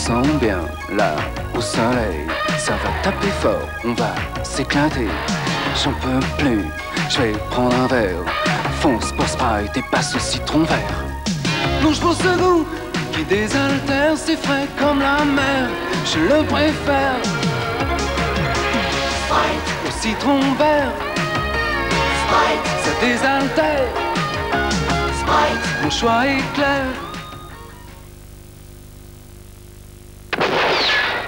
sent bien, là, au soleil. Ça va taper fort, on va s'éclater. J'en peux plus, je vais prendre un verre. Fonce pour Sprite et passe au citron vert. Plonge pour ce goût qui désaltère, c'est frais comme la mer. Je le préfère. Sprite au citron vert. Sprite, ça désaltère. Sprite, mon choix est clair.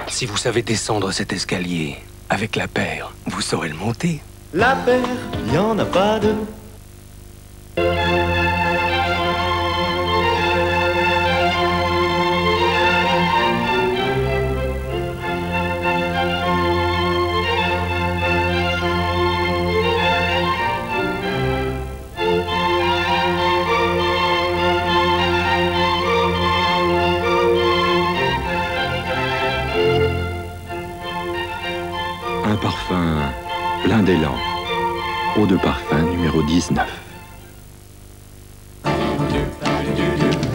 Si vous savez descendre cet escalier avec la paire, vous saurez le monter. La paire, il n'y en a pas deux. Un parfum plein d'élan. Eau de parfum numéro 19.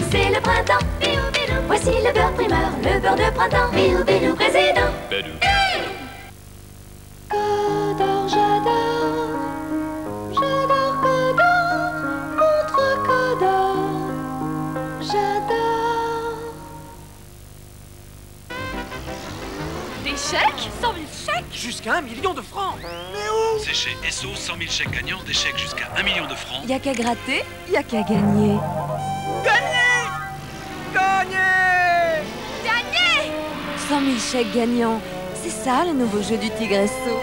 C'est le printemps, bidou bidou. Voici le beurre primeur, le beurre de printemps, bidou bidou président. Codor, j'adore, j'adore Codor, contre Codor, j'adore. Des chèques 100 000 chèques Jusqu'à 1 million de francs. C'est chez SO, 100 000 chèques gagnants, des chèques jusqu'à 1 million de francs. Y'a qu'à gratter, y'a qu'à gagner. Gagné! Gagné! Gagner 100 000 chèques gagnants. C'est ça le nouveau jeu du Tigresso.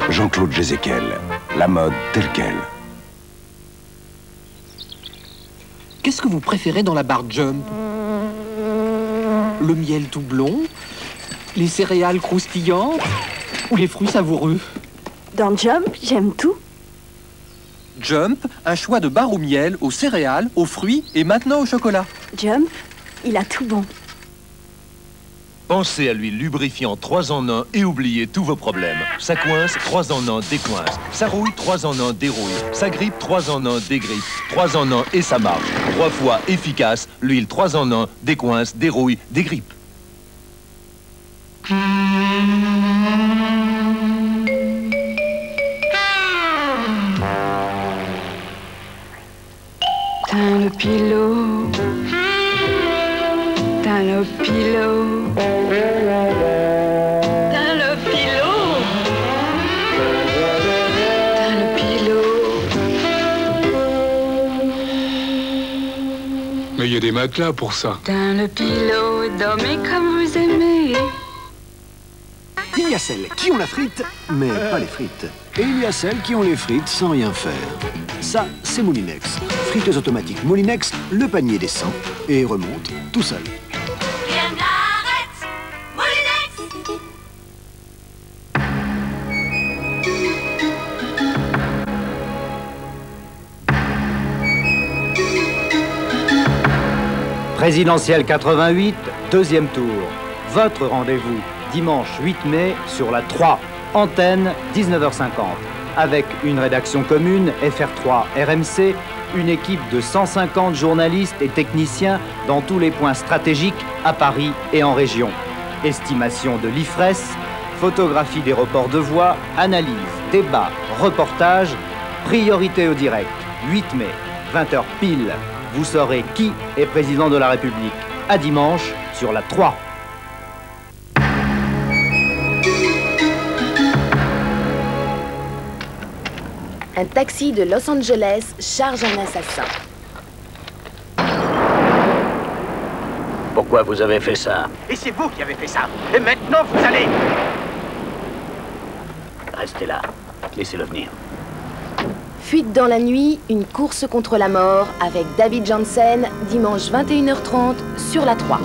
Jean-Claude Jézéquel, la mode telle quelle. Qu'est-ce que vous préférez dans la barre Jump? Le miel tout blond? Les céréales croustillantes? Ou les fruits savoureux? Dans Jump, j'aime tout. Jump, un choix de barre au miel, aux céréales, aux fruits et maintenant au chocolat. Jump, il a tout bon. Pensez à l'huile lubrifiant 3 en 1 et oubliez tous vos problèmes. Ça coince, 3 en 1 décoince. Ça rouille, 3 en 1 dérouille. Ça grippe, 3 en 1 dégrippe. 3 en 1 et ça marche. 3 fois efficace, l'huile 3 en 1 décoince, dérouille, dégrippe. T'as le pilot. T'as le pilot. T'as le pilot. T'as le pilot. Mais il y a des matelas pour ça. T'as le pilot. Dormez comme vous aimez. Il y a celles qui ont la frite, mais pas les frites. Et il y a celles qui ont les frites sans rien faire. Ça, c'est Moulinex. Friteuse automatique Moulinex, le panier descend et remonte tout seul. Rien n'arrête, Moulinex. Présidentielle 88, deuxième tour. Votre rendez-vous, dimanche 8 mai, sur la 3, antenne 19h50. Avec une rédaction commune, FR3 RMC, une équipe de 150 journalistes et techniciens dans tous les points stratégiques à Paris et en région. Estimation de l'IFRES, photographie des reports de voix, analyse, débat, reportage, priorité au direct. 8 mai, 20h pile. Vous saurez qui est président de la République. À dimanche sur la 3. Un taxi de Los Angeles charge un assassin. Pourquoi vous avez fait ça? Et c'est vous qui avez fait ça. Et maintenant, vous allez... Restez là. Laissez-le venir. Fuite dans la nuit, une course contre la mort avec David Janssen, dimanche 21h30 sur la 3.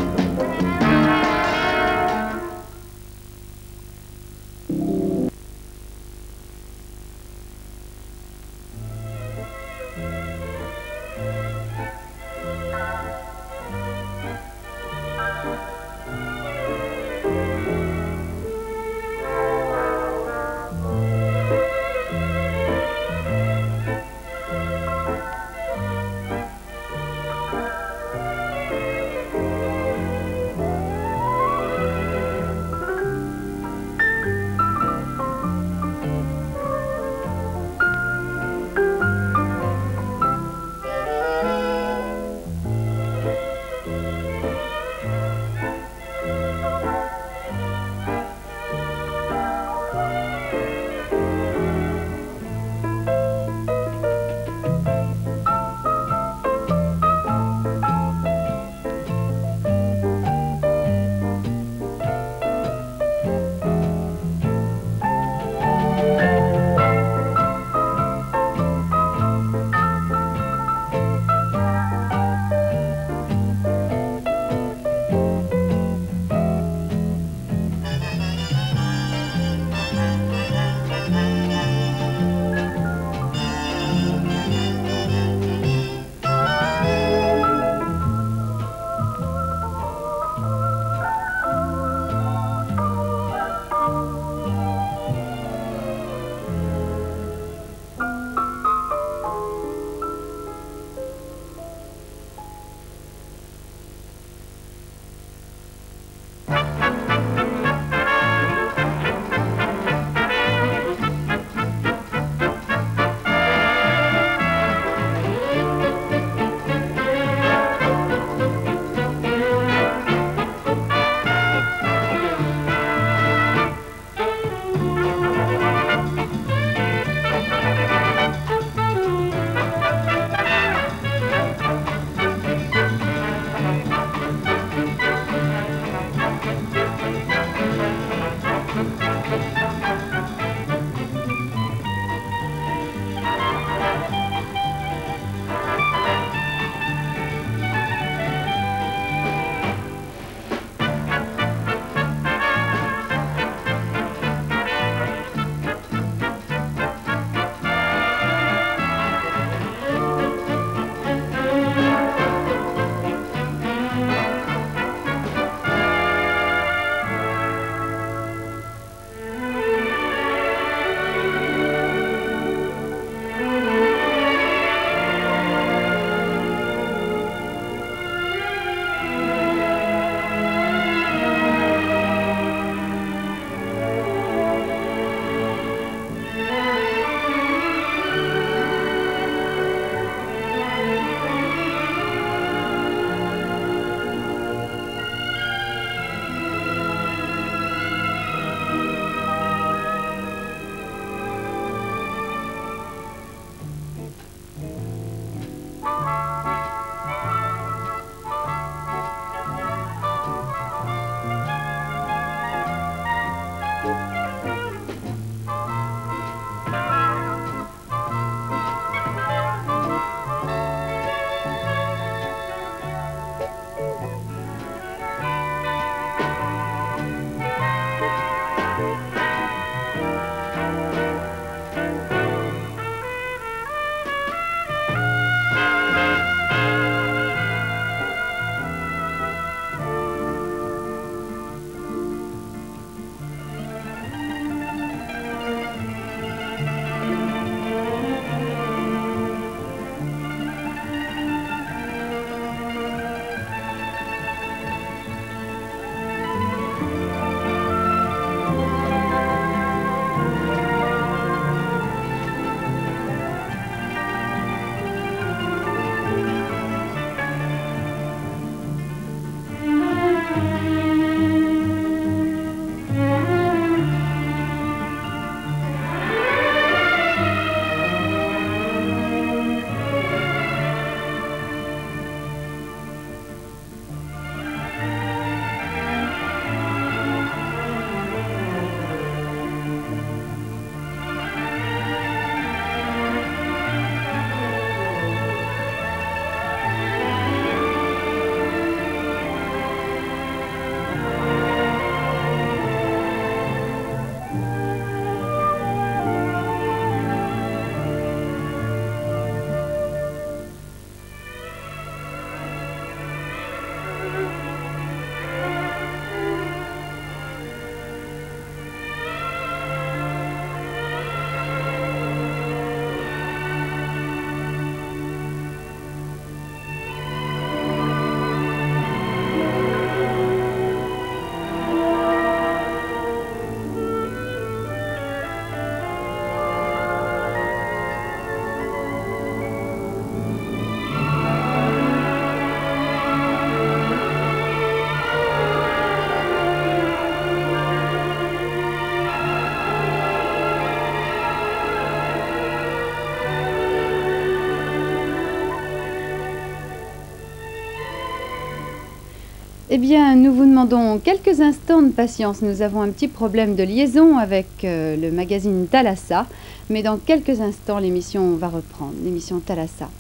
Eh bien, nous vous demandons quelques instants de patience. Nous avons un petit problème de liaison avec le magazine Thalassa, mais dans quelques instants, l'émission va reprendre, l'émission Thalassa.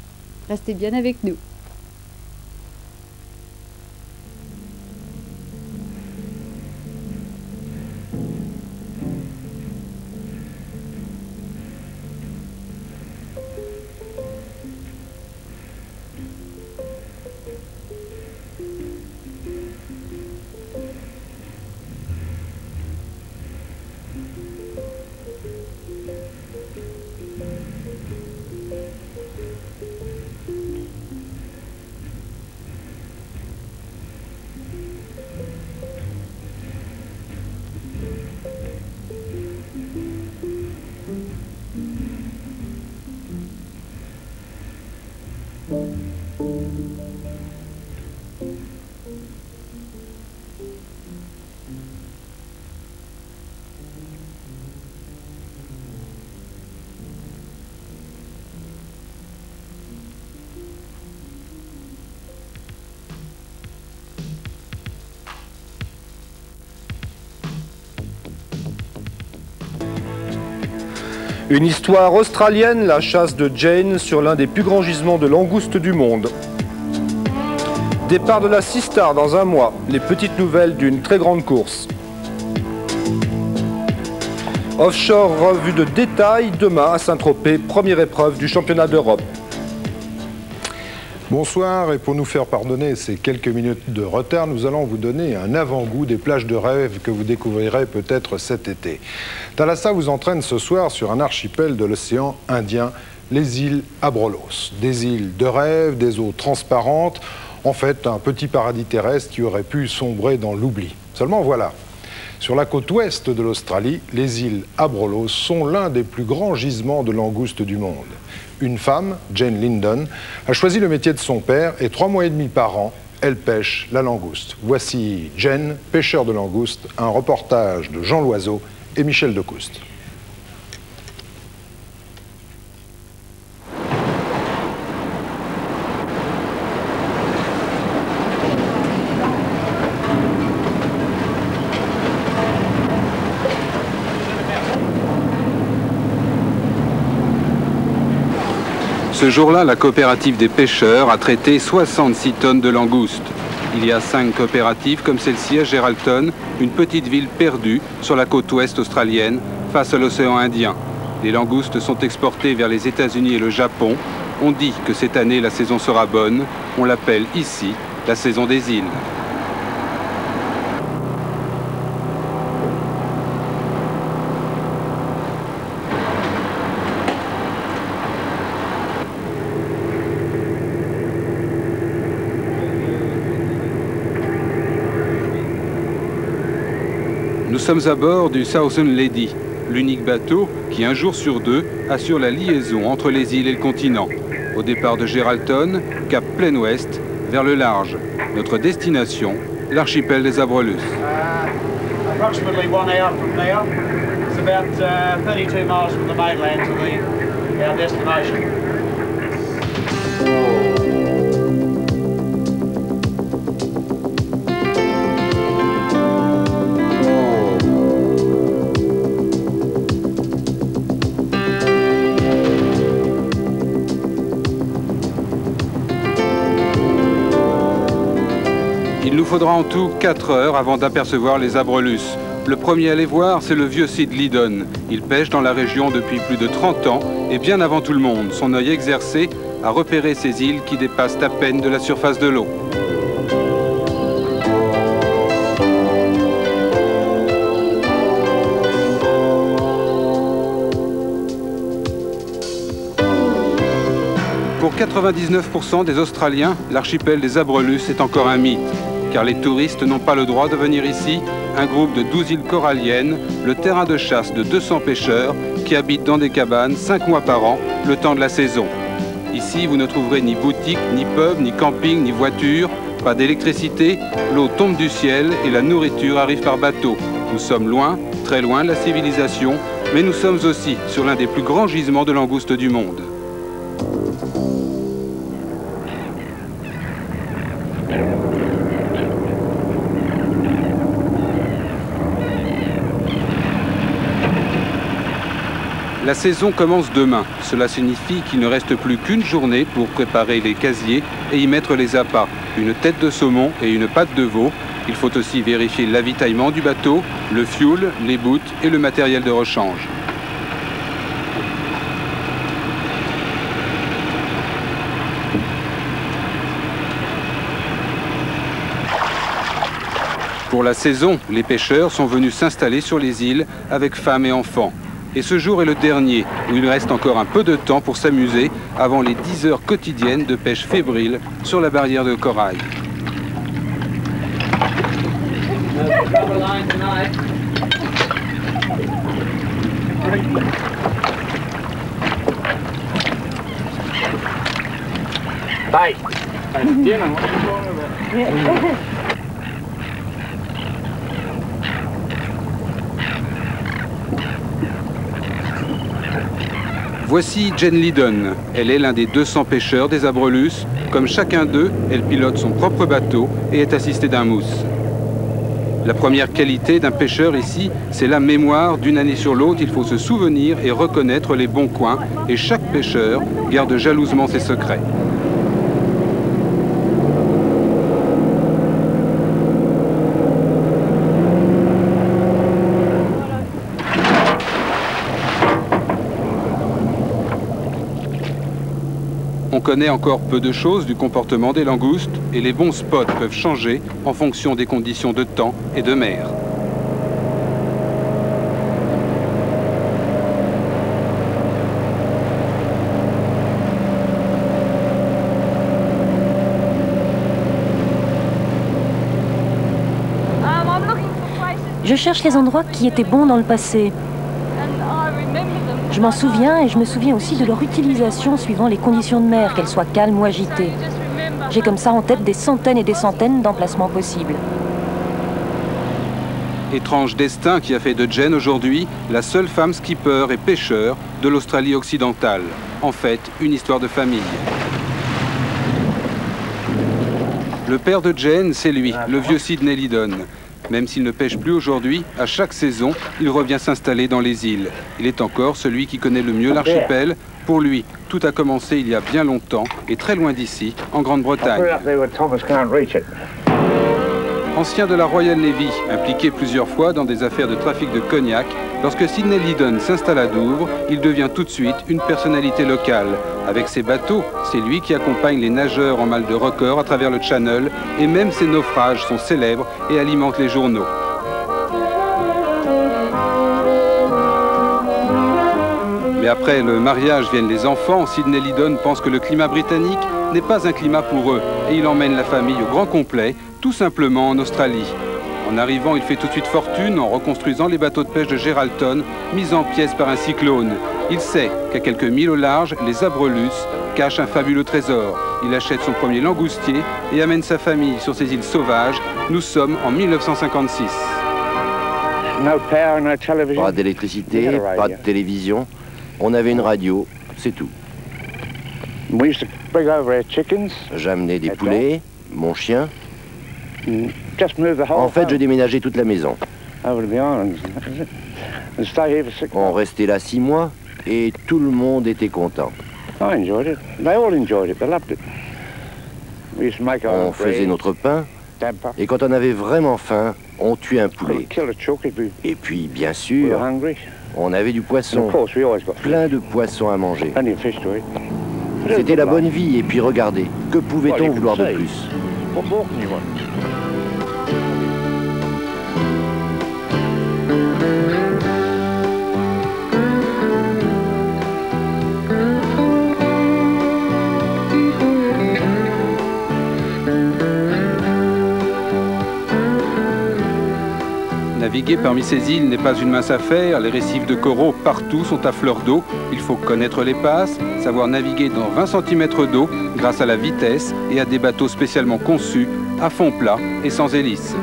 Restez bien avec nous. Une histoire australienne, la chasse de Jane sur l'un des plus grands gisements de langoustes du monde. Départ de la Sea Star dans un mois, les petites nouvelles d'une très grande course. Offshore revue de détail demain à Saint-Tropez, première épreuve du championnat d'Europe. Bonsoir, et pour nous faire pardonner ces quelques minutes de retard, nous allons vous donner un avant-goût des plages de rêve que vous découvrirez peut-être cet été. Thalassa vous entraîne ce soir sur un archipel de l'océan Indien, les îles Abrolhos. Des îles de rêve, des eaux transparentes, en fait un petit paradis terrestre qui aurait pu sombrer dans l'oubli. Seulement voilà, sur la côte ouest de l'Australie, les îles Abrolhos sont l'un des plus grands gisements de langoustes du monde. Une femme, Jane Linden, a choisi le métier de son père et 3 mois et demi par an, elle pêche la langouste. Voici Jane, pêcheur de langoustes, un reportage de Jean Loiseau et Michel Decouste. Ce jour-là, la coopérative des pêcheurs a traité 66 tonnes de langoustes. Il y a 5 coopératives comme celle-ci à Geraldton, une petite ville perdue sur la côte ouest australienne face à l'océan Indien. Les langoustes sont exportées vers les États-Unis et le Japon. On dit que cette année la saison sera bonne. On l'appelle ici la saison des îles. Nous sommes à bord du Southern Lady, l'unique bateau qui, un jour sur deux, assure la liaison entre les îles et le continent. Au départ de Geraldton, cap plein ouest, vers le large. Notre destination, l'archipel des Abrolhos. Approximately 1 hour from there. It's about 32 miles from the mainland to our destination. Il nous faudra en tout 4 heures avant d'apercevoir les Abrolhos. Le premier à les voir, c'est le vieux Sid Lidon. Il pêche dans la région depuis plus de 30 ans et bien avant tout le monde. Son œil exercé a repéré ces îles qui dépassent à peine de la surface de l'eau. Pour 99% des Australiens, l'archipel des Abrolhos est encore un mythe. Car les touristes n'ont pas le droit de venir ici. Un groupe de 12 îles coralliennes, le terrain de chasse de 200 pêcheurs qui habitent dans des cabanes 5 mois par an, le temps de la saison. Ici, vous ne trouverez ni boutique, ni pub, ni camping, ni voiture, pas d'électricité, l'eau tombe du ciel et la nourriture arrive par bateau. Nous sommes loin, très loin de la civilisation, mais nous sommes aussi sur l'un des plus grands gisements de langoustes du monde. La saison commence demain. Cela signifie qu'il ne reste plus qu'une journée pour préparer les casiers et y mettre les appâts. Une tête de saumon et une patte de veau. Il faut aussi vérifier l'avitaillement du bateau, le fuel, les boots et le matériel de rechange. Pour la saison, les pêcheurs sont venus s'installer sur les îles avec femmes et enfants. Et ce jour est le dernier, où il reste encore un peu de temps pour s'amuser avant les 10 heures quotidiennes de pêche fébrile sur la barrière de corail. Bye. Voici Jen Lidon. Elle est l'un des 200 pêcheurs des Abrolhos. Comme chacun d'eux, elle pilote son propre bateau et est assistée d'un mousse. La première qualité d'un pêcheur ici, c'est la mémoire. D'une année sur l'autre, il faut se souvenir et reconnaître les bons coins. Et chaque pêcheur garde jalousement ses secrets. On connaît encore peu de choses du comportement des langoustes et les bons spots peuvent changer en fonction des conditions de temps et de mer. Je cherche les endroits qui étaient bons dans le passé. Je m'en souviens et je me souviens aussi de leur utilisation suivant les conditions de mer, qu'elles soient calmes ou agitées. J'ai comme ça en tête des centaines et des centaines d'emplacements possibles. Étrange destin qui a fait de Jen aujourd'hui la seule femme skipper et pêcheur de l'Australie occidentale. En fait, une histoire de famille. Le père de Jen, c'est lui, le vieux Sidney Lidon. Même s'il ne pêche plus aujourd'hui, à chaque saison, il revient s'installer dans les îles. Il est encore celui qui connaît le mieux l'archipel. Pour lui, tout a commencé il y a bien longtemps et très loin d'ici, en Grande-Bretagne. ancien de la Royal Navy, impliqué plusieurs fois dans des affaires de trafic de cognac, lorsque Sidney Lidon s'installe à Douvres, il devient tout de suite une personnalité locale. Avec ses bateaux, c'est lui qui accompagne les nageurs en mal de record à travers le Channel, et même ses naufrages sont célèbres et alimentent les journaux. Mais après le mariage viennent les enfants. Sidney Lidon pense que le climat britannique n'est pas un climat pour eux et il emmène la famille au grand complet, tout simplement en Australie. En arrivant, il fait tout de suite fortune en reconstruisant les bateaux de pêche de Geraldton, mis en pièces par un cyclone. Il sait qu'à quelques milles au large, les Abrelus cachent un fabuleux trésor. Il achète son premier langoustier et amène sa famille sur ces îles sauvages. Nous sommes en 1956. Pas d'électricité, pas de télévision. On avait une radio, c'est tout. J'amenais des poulets, mon chien. En fait, je déménageais toute la maison. On restait là 6 mois et tout le monde était content. On faisait notre pain et quand on avait vraiment faim, on tuait un poulet. Et puis, bien sûr, on avait du poisson, plein de poissons à manger. C'était la bonne vie et puis regardez, que pouvait-on vouloir de plus ? Naviguer parmi ces îles n'est pas une mince affaire, les récifs de coraux partout sont à fleur d'eau. Il faut connaître les passes, savoir naviguer dans 20 cm d'eau grâce à la vitesse et à des bateaux spécialement conçus, à fond plat et sans hélice.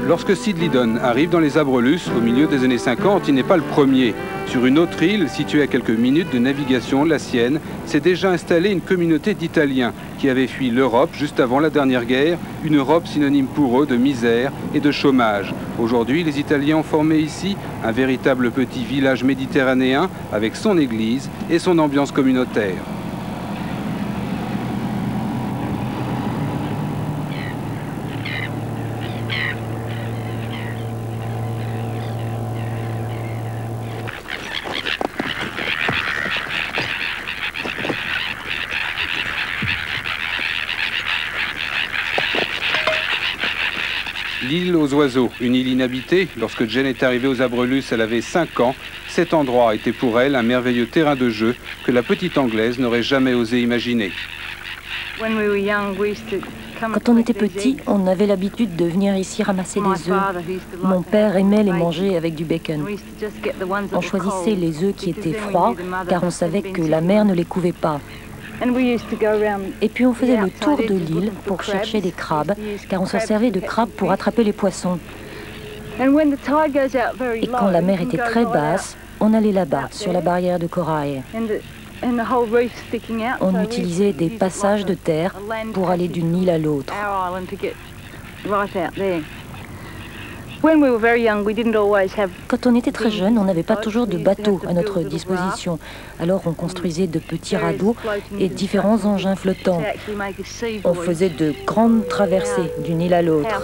Lorsque Sid Lidon arrive dans les Abrelus au milieu des années 50, il n'est pas le premier. Sur une autre île, située à quelques minutes de navigation, la sienne, s'est déjà installée une communauté d'Italiens qui avaient fui l'Europe juste avant la dernière guerre, une Europe synonyme pour eux de misère et de chômage. Aujourd'hui, les Italiens ont formé ici un véritable petit village méditerranéen avec son église et son ambiance communautaire. L'île aux oiseaux, une île inhabitée. Lorsque Jane est arrivée aux Abrelus, elle avait 5 ans. Cet endroit était pour elle un merveilleux terrain de jeu que la petite Anglaise n'aurait jamais osé imaginer. Quand on était petit, on avait l'habitude de venir ici ramasser des œufs. Mon père aimait les manger avec du bacon. On choisissait les œufs qui étaient froids, car on savait que la mer ne les couvait pas. Et puis on faisait le tour de l'île pour chercher des crabes, car on s'en servait de crabes pour attraper les poissons. Et quand la mer était très basse, on allait là-bas, sur la barrière de corail. On utilisait des passages de terre pour aller d'une île à l'autre. Quand on était très jeune, on n'avait pas toujours de bateau à notre disposition. Alors on construisait de petits radeaux et différents engins flottants. On faisait de grandes traversées d'une île à l'autre.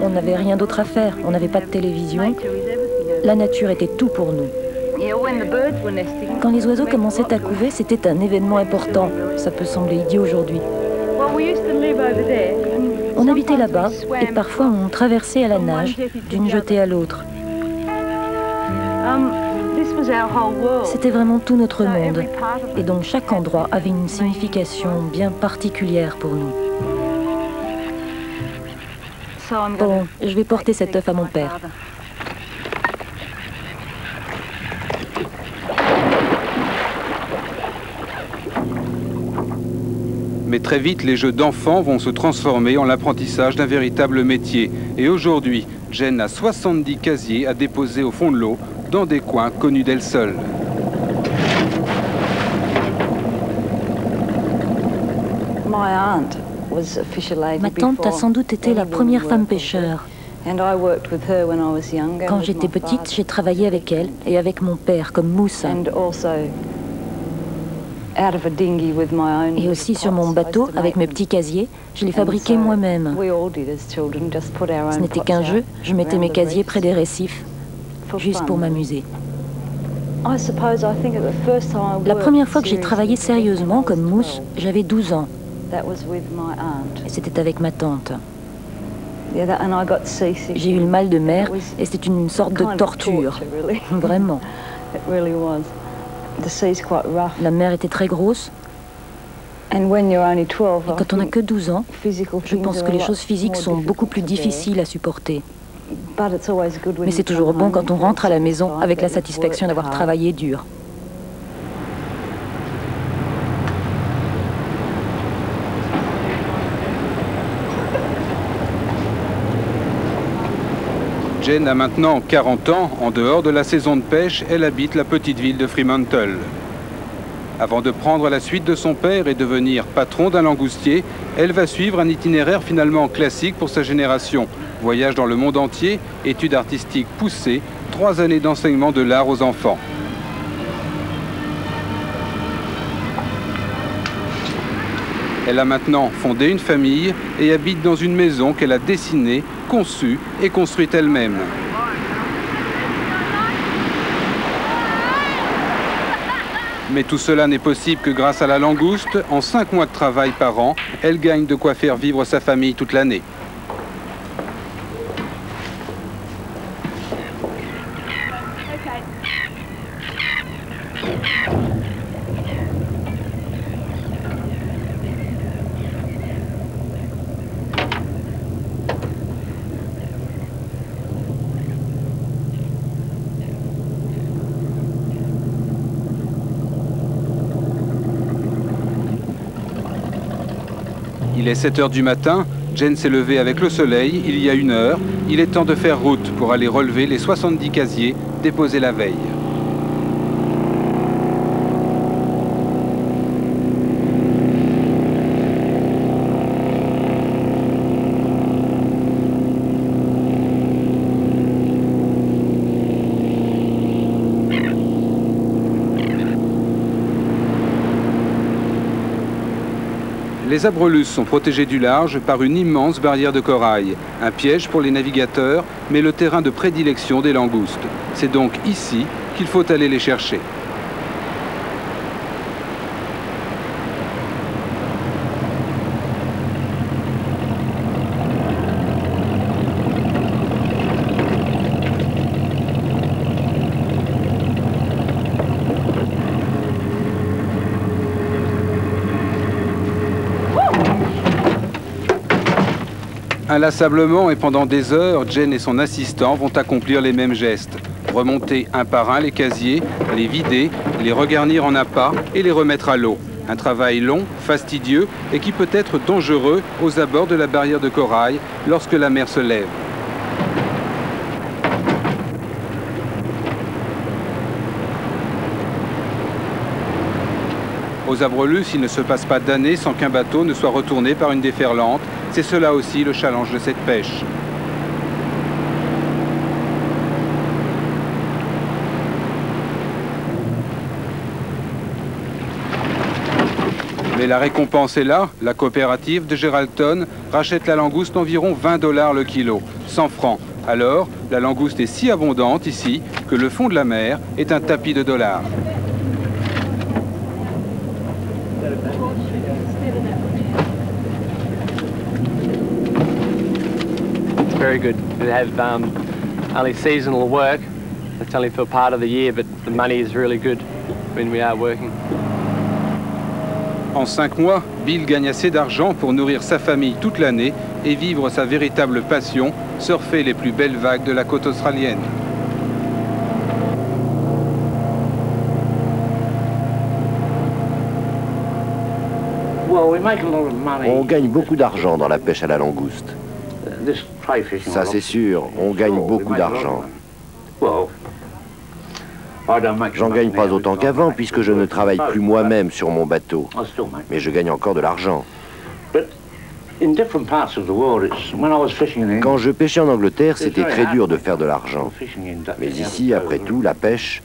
On n'avait rien d'autre à faire. On n'avait pas de télévision. La nature était tout pour nous. Quand les oiseaux commençaient à couver, c'était un événement important. Ça peut sembler idiot aujourd'hui. On habitait là-bas et parfois on traversait à la nage d'une jetée à l'autre. C'était vraiment tout notre monde. Et donc chaque endroit avait une signification bien particulière pour nous. Bon, je vais porter cet œuf à mon père. Mais très vite, les jeux d'enfants vont se transformer en l'apprentissage d'un véritable métier. Et aujourd'hui, Jane a 70 casiers à déposer au fond de l'eau, dans des coins connus d'elle seule. Ma tante a sans doute été la première femme pêcheur. Quand j'étais petite, j'ai travaillé avec elle et avec mon père comme mousse. Et aussi sur mon bateau, avec mes petits casiers, je les fabriquais moi-même. Ce n'était qu'un jeu, je mettais mes casiers près des récifs, juste pour m'amuser. La première fois que j'ai travaillé sérieusement comme mousse, j'avais 12 ans. Et c'était avec ma tante. J'ai eu le mal de mer et c'était une sorte de torture, vraiment. La mer était très grosse. Et quand on n'a que 12 ans, je pense que les choses physiques sont beaucoup plus difficiles à supporter. Mais c'est toujours bon quand on rentre à la maison avec la satisfaction d'avoir travaillé dur. Jane a maintenant 40 ans. En dehors de la saison de pêche, elle habite la petite ville de Fremantle. Avant de prendre la suite de son père et devenir patron d'un langoustier, elle va suivre un itinéraire finalement classique pour sa génération. Voyage dans le monde entier, études artistiques poussées, 3 années d'enseignement de l'art aux enfants. Elle a maintenant fondé une famille et habite dans une maison qu'elle a dessinée, conçue et construite elle-même. Mais tout cela n'est possible que grâce à la langouste. En 5 mois de travail par an, elle gagne de quoi faire vivre sa famille toute l'année. Il est 7 heures du matin, Jane s'est levée avec le soleil il y a 1 heure. Il est temps de faire route pour aller relever les 70 casiers déposés la veille. Les abrelus sont protégés du large par une immense barrière de corail, un piège pour les navigateurs, mais le terrain de prédilection des langoustes. C'est donc ici qu'il faut aller les chercher. Inlassablement et pendant des heures, Jane et son assistant vont accomplir les mêmes gestes. Remonter un par un les casiers, les vider, les regarnir en appât et les remettre à l'eau. Un travail long, fastidieux et qui peut être dangereux aux abords de la barrière de corail lorsque la mer se lève. Aux abrelus, il ne se passe pas d'années sans qu'un bateau ne soit retourné par une déferlante. C'est cela aussi le challenge de cette pêche. Mais la récompense est là. La coopérative de Geraldton rachète la langouste environ 20 $ le kilo, 100 francs. Alors, la langouste est si abondante ici que le fond de la mer est un tapis de dollars. Very good. They have only seasonal work. It's only for part of the year, but the money is really good when we are working. En 5 mois, Bill gagne assez d'argent pour nourrir sa famille toute l'année et vivre sa véritable passion, surfer les plus belles vagues de la côte australienne. On gagne beaucoup d'argent dans la pêche à la langouste. Ça c'est sûr, on gagne beaucoup d'argent. J'en gagne pas autant qu'avant puisque je ne travaille plus moi-même sur mon bateau. Mais je gagne encore de l'argent. Quand je pêchais en Angleterre, c'était très dur de faire de l'argent. Mais ici, après tout, la pêche,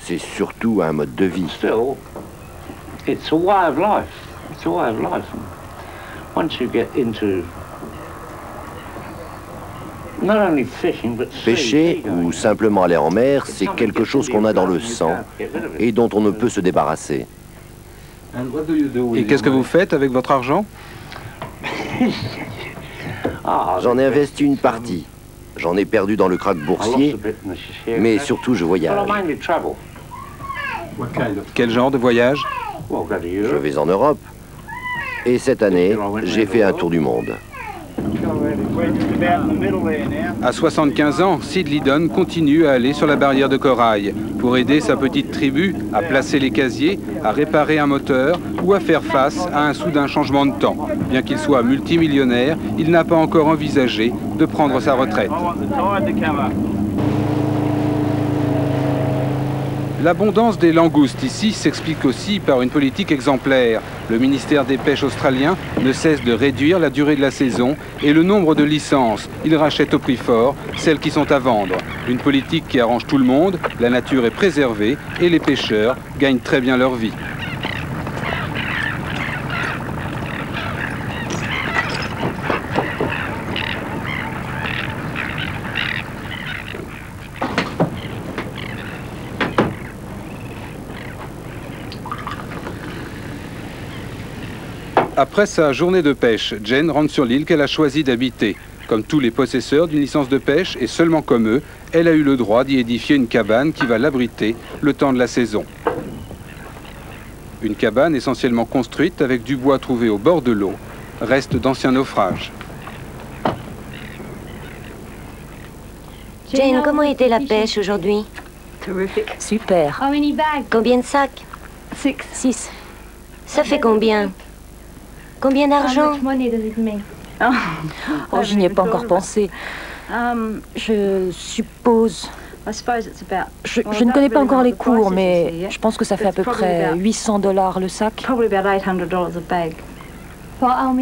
c'est surtout un mode de vie. Pêcher ou simplement aller en mer, c'est quelque chose qu'on a dans le sang et dont on ne peut se débarrasser. Et qu'est-ce que vous faites avec votre argent? J'en ai investi une partie. J'en ai perdu dans le krach boursier, mais surtout je voyage. Quel genre de voyage? Je vais en Europe. Et cette année, j'ai fait un tour du monde. À 75 ans, Sid Lidon continue à aller sur la barrière de corail pour aider sa petite tribu à placer les casiers, à réparer un moteur ou à faire face à un soudain changement de temps. Bien qu'il soit multimillionnaire, il n'a pas encore envisagé de prendre sa retraite. L'abondance des langoustes ici s'explique aussi par une politique exemplaire. Le ministère des Pêches australien ne cesse de réduire la durée de la saison et le nombre de licences. Il rachète au prix fort celles qui sont à vendre. Une politique qui arrange tout le monde, la nature est préservée et les pêcheurs gagnent très bien leur vie. Après sa journée de pêche, Jane rentre sur l'île qu'elle a choisi d'habiter. Comme tous les possesseurs d'une licence de pêche, et seulement comme eux, elle a eu le droit d'y édifier une cabane qui va l'abriter le temps de la saison. Une cabane essentiellement construite avec du bois trouvé au bord de l'eau, reste d'anciens naufrages. Jane, comment était la pêche aujourd'hui? Super. Combien de sacs? 6. Ça fait combien? Combien d'argent? Oh, je n'y ai pas encore pensé. Je suppose... Je ne connais pas encore les cours, mais je pense que ça fait à peu près $800 le sac.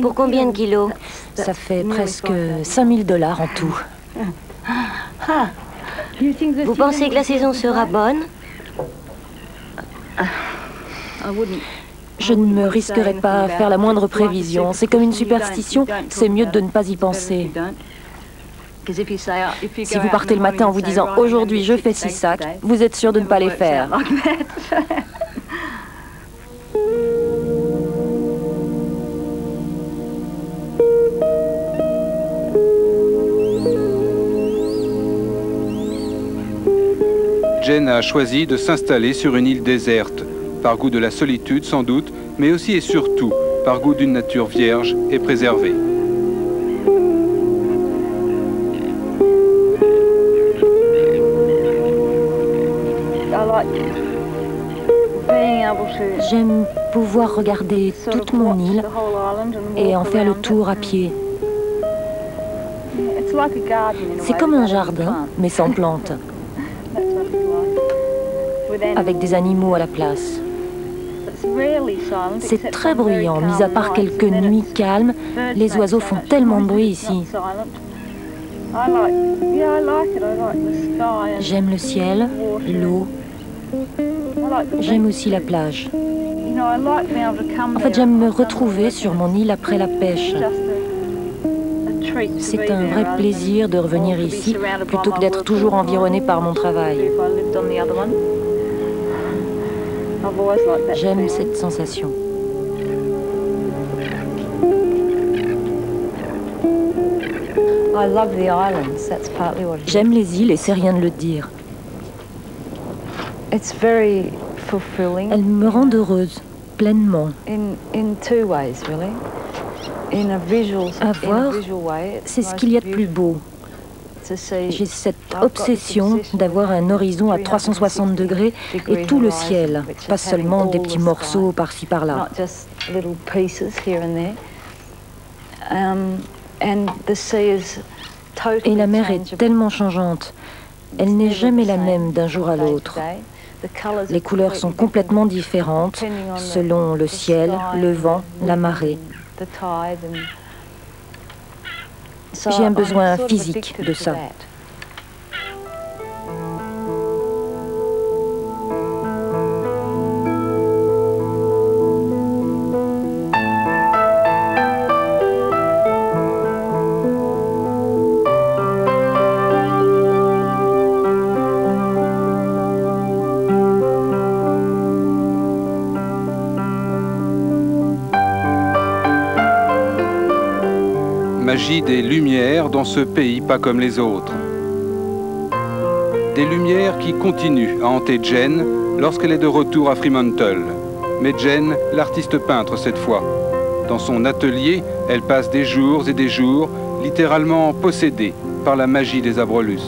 Pour combien de kilos? Ça fait presque $5000 en tout. Vous pensez que la saison sera bonne? Je ne me risquerai pas à faire la moindre prévision. C'est comme une superstition, c'est mieux de ne pas y penser. Si vous partez le matin en vous disant « Aujourd'hui, je fais 6 sacs », vous êtes sûr de ne pas les faire. Jane a choisi de s'installer sur une île déserte. Par goût de la solitude sans doute, mais aussi et surtout par goût d'une nature vierge et préservée. J'aime pouvoir regarder toute mon île et en faire le tour à pied. C'est comme un jardin, mais sans plantes, avec des animaux à la place. C'est très bruyant, mis à part quelques nuits calmes. Les oiseaux font tellement de bruit ici. J'aime le ciel, l'eau. J'aime aussi la plage. En fait, j'aime me retrouver sur mon île après la pêche. C'est un vrai plaisir de revenir ici, plutôt que d'être toujours environné par mon travail. J'aime cette sensation. J'aime les îles et c'est rien de le dire. Elles me rendent heureuse, pleinement. À voir, c'est ce qu'il y a de plus beau. J'ai cette obsession d'avoir un horizon à 360 degrés et tout le ciel, pas seulement des petits morceaux par-ci par-là. Et la mer est tellement changeante. Elle n'est jamais la même d'un jour à l'autre. Les couleurs sont complètement différentes selon le ciel, le vent, la marée. J'ai un besoin physique de ça. Magie des lumières dans ce pays pas comme les autres. Des lumières qui continuent à hanter Jen lorsqu'elle est de retour à Fremantle. Mais Jen, l'artiste peintre cette fois. Dans son atelier, elle passe des jours et des jours, littéralement possédée par la magie des Abrolus.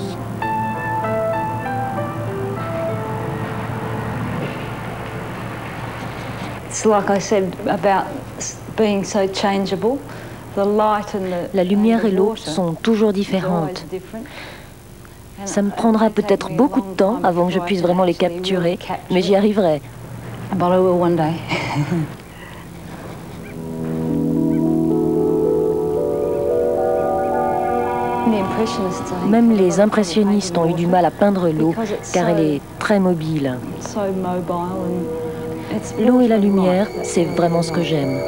It's like I said about being so changeable. La lumière et l'eau sont toujours différentes. Ça me prendra peut-être beaucoup de temps avant que je puisse vraiment les capturer, mais j'y arriverai. Même les impressionnistes ont eu du mal à peindre l'eau, car elle est très mobile. L'eau et la lumière, c'est vraiment ce que j'aime.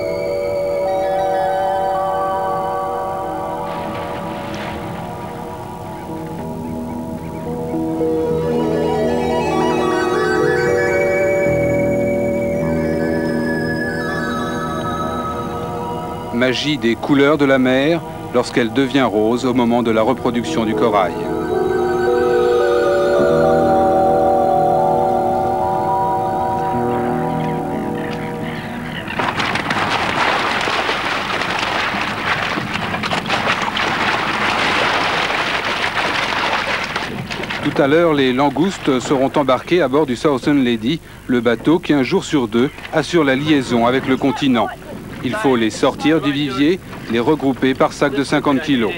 Magie des couleurs de la mer lorsqu'elle devient rose au moment de la reproduction du corail. Tout à l'heure, les langoustes seront embarquées à bord du Southern Lady, le bateau qui, un jour sur deux, assure la liaison avec le continent. Il faut les sortir du vivier, les regrouper par sac de 50 kilos.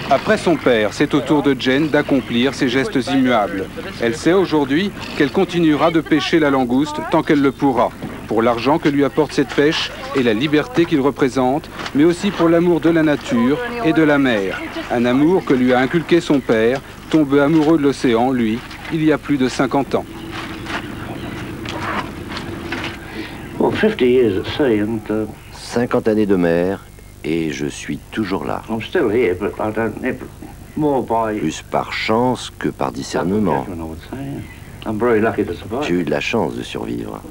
Après son père, c'est au tour de Jen d'accomplir ses gestes immuables. Elle sait aujourd'hui qu'elle continuera de pêcher la langouste tant qu'elle le pourra, pour l'argent que lui apporte cette pêche et la liberté qu'il représente, mais aussi pour l'amour de la nature et de la mer. Un amour que lui a inculqué son père, tombé amoureux de l'océan, lui, il y a plus de 50 ans. 50 années de mer, et je suis toujours là. Plus par chance que par discernement. J'ai eu de la chance de survivre.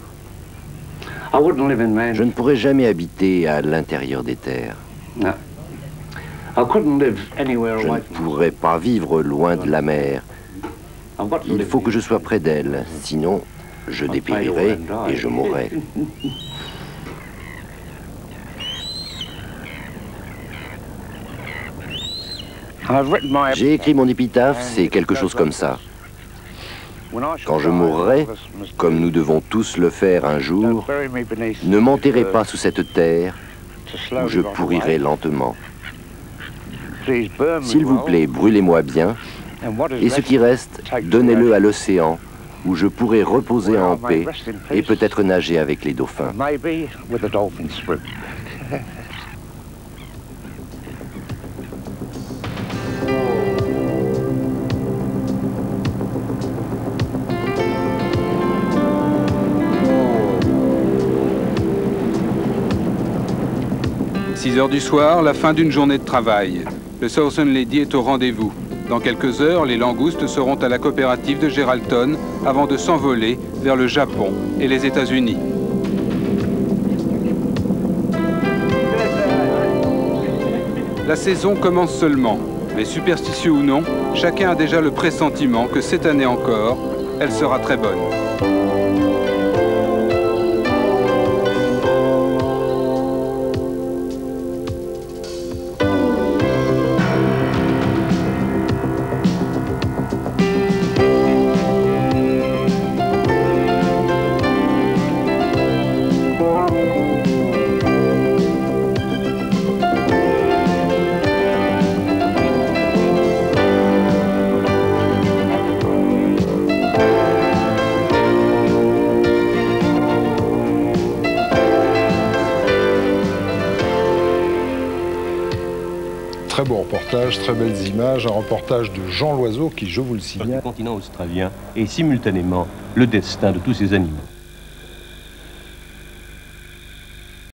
Je ne pourrais jamais habiter à l'intérieur des terres. Je ne pourrais pas vivre loin de la mer. Il faut que je sois près d'elle, sinon je dépérirai et je mourrai. J'ai écrit mon épitaphe, c'est quelque chose comme ça. Quand je mourrai, comme nous devons tous le faire un jour, ne m'enterrez pas sous cette terre où je pourrirai lentement. S'il vous plaît, brûlez-moi bien, et ce qui reste, donnez-le à l'océan, où je pourrai reposer en paix et peut-être nager avec les dauphins. « 6 heures du soir, la fin d'une journée de travail. Le Southern Lady est au rendez-vous. Dans quelques heures, les langoustes seront à la coopérative de Geraldton avant de s'envoler vers le Japon et les États-Unis. La saison commence seulement, mais superstitieux ou non, chacun a déjà le pressentiment que cette année encore, elle sera très bonne. très beau reportage, très belles images, un reportage de Jean Loiseau qui, je vous le signale, du continent australien et simultanément le destin de tous ces animaux.